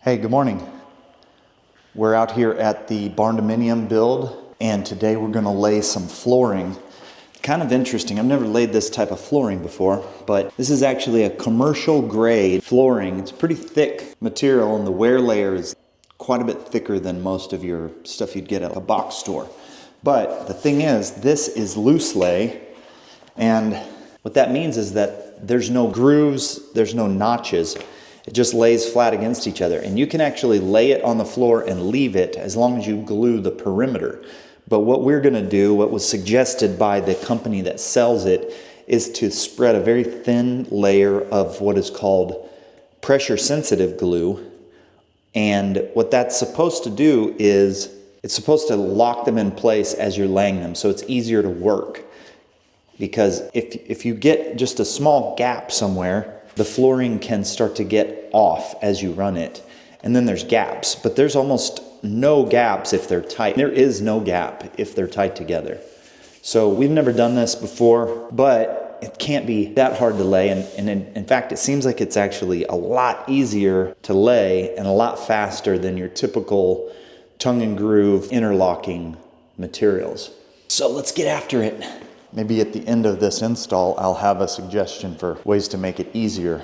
Hey, good morning. We're out here at the dominium build, and today we're going to lay some flooring. Kind of interesting. I've never laid this type of flooring before, but this is actually a commercial grade flooring. It's pretty thick material, and the wear layer is quite a bit thicker than most of your stuff you'd get at a box store. But the thing is, this is loose lay, and what that means is that there's no grooves, there's no notches. It just lays flat against each other, and you can actually lay it on the floor and leave it as long as you glue the perimeter. But what we're going to do, what was suggested by the company that sells it, is to spread a very thin layer of what is called pressure sensitive glue. And what that's supposed to do is it's supposed to lock them in place as you're laying them, so it's easier to work. Because if you get just a small gap somewhere, the flooring can start to get off as you run it. And then there's gaps, but there's almost no gaps if they're tight. There is no gap if they're tight together. So we've never done this before, but it can't be that hard to lay. And in fact, it seems like it's actually a lot easier to lay and a lot faster than your typical tongue and groove interlocking materials. So let's get after it. Maybe at the end of this install, I'll have a suggestion for ways to make it easier.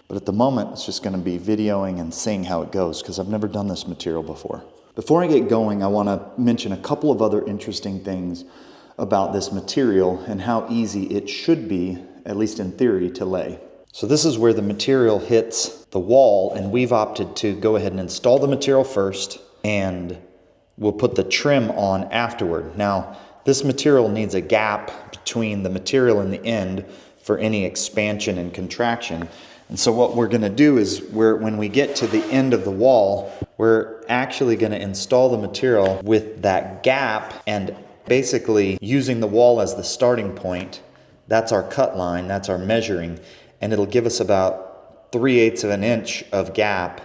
But at the moment, it's just going to be videoing and seeing how it goes, because I've never done this material before. Before I get going, I want to mention a couple of other interesting things about this material and how easy it should be, at least in theory, to lay. So this is where the material hits the wall, and we've opted to go ahead and install the material first, and we'll put the trim on afterward. Now, this material needs a gap between the material and the end for any expansion and contraction. And so what we're going to do is when we get to the end of the wall, we're actually going to install the material with that gap and basically using the wall as the starting point. That's our cut line, that's our measuring, and it'll give us about 3/8 of an inch of gap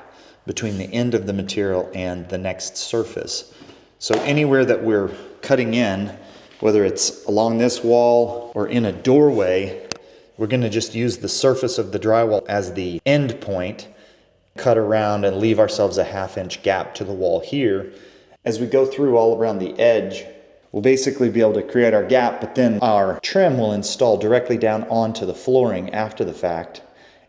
between the end of the material and the next surface. So anywhere that we're cutting in, whether it's along this wall or in a doorway, we're going to just use the surface of the drywall as the end point, cut around and leave ourselves a 1/2 inch gap to the wall here. As we go through all around the edge, we'll basically be able to create our gap, but then our trim will install directly down onto the flooring after the fact.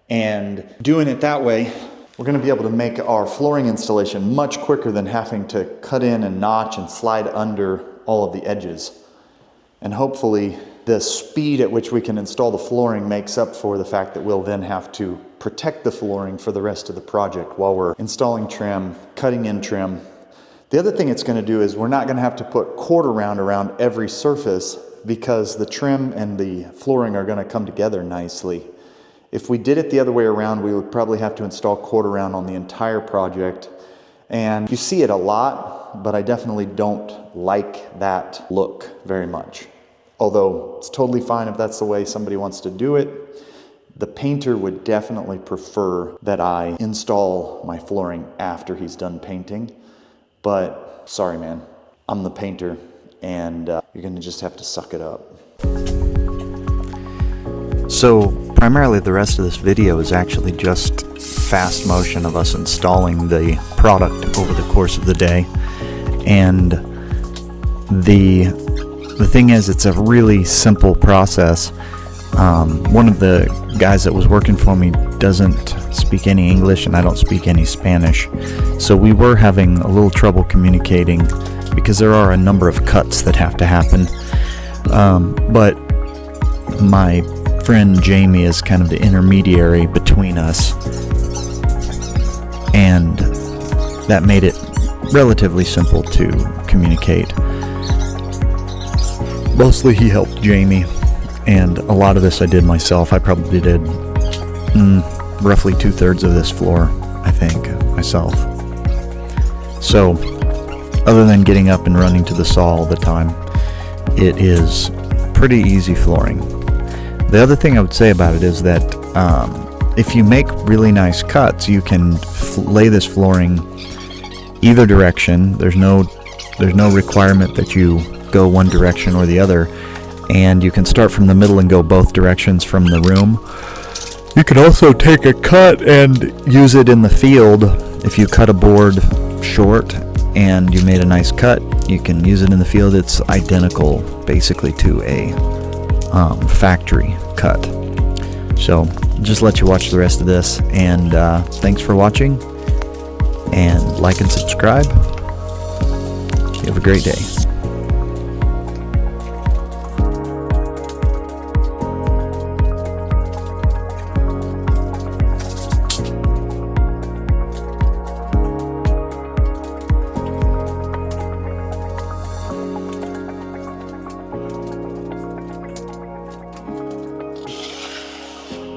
And doing it that way, we're going to be able to make our flooring installation much quicker than having to cut in and notch and slide under all of the edges. And hopefully the speed at which we can install the flooring makes up for the fact that we'll then have to protect the flooring for the rest of the project while we're installing trim, cutting in trim. The other thing it's going to do is we're not going to have to put quarter round around every surface, because the trim and the flooring are going to come together nicely. If we did it the other way around, we would probably have to install quarter round on the entire project. And you see it a lot, but I definitely don't like that look very much. Although it's totally fine if that's the way somebody wants to do it. The painter would definitely prefer that I install my flooring after he's done painting. But sorry, man, I'm the painter, and you're gonna just have to suck it up. So primarily the rest of this video is actually just fast motion of us installing the product over the course of the day. And the thing is, it's a really simple process. One of the guys that was working for me doesn't speak any English, and I don't speak any Spanish. So we were having a little trouble communicating because there are a number of cuts that have to happen. But my friend Jamie is kind of the intermediary between us, and that made it relatively simple to communicate. Mostly he helped Jamie, and a lot of this I did myself. I probably did roughly 2/3 of this floor, I think, myself. So other than getting up and running to the saw all the time, it is pretty easy flooring. The other thing I would say about it is that if you make really nice cuts, you can lay this flooring either direction. There's no requirement that you go one direction or the other, and you can start from the middle and go both directions from the room. You can also take a cut and use it in the field if you cut a board short and you made a nice cut, you can use it in the field. It's identical basically to a factory cut. So just let you watch the rest of this, and thanks for watching, and like and subscribe. You have a great day.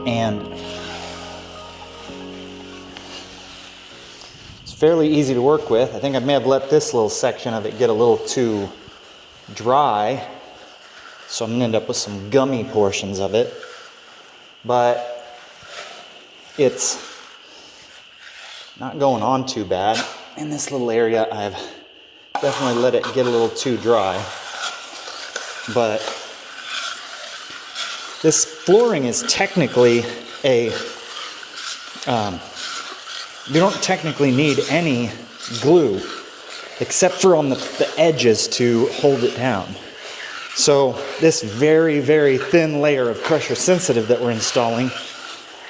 And it's fairly easy to work with. I think I may have let this little section of it get a little too dry, so I'm gonna end up with some gummy portions of it, but it's not going on too bad. In this little area, I've definitely let it get a little too dry, but this flooring is technically you don't technically need any glue except for on the edges to hold it down. So this very, very thin layer of pressure sensitive that we're installing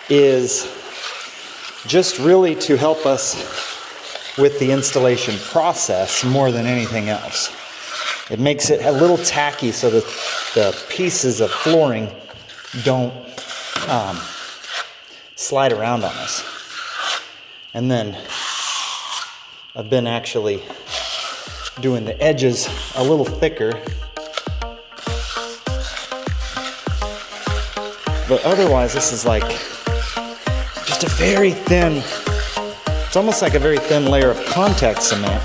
is just really to help us with the installation process more than anything else. It makes it a little tacky so that the pieces of flooring don't slide around on us. And then I've been actually doing the edges a little thicker, but otherwise this is like just a very thin, it's almost like a very thin layer of contact cement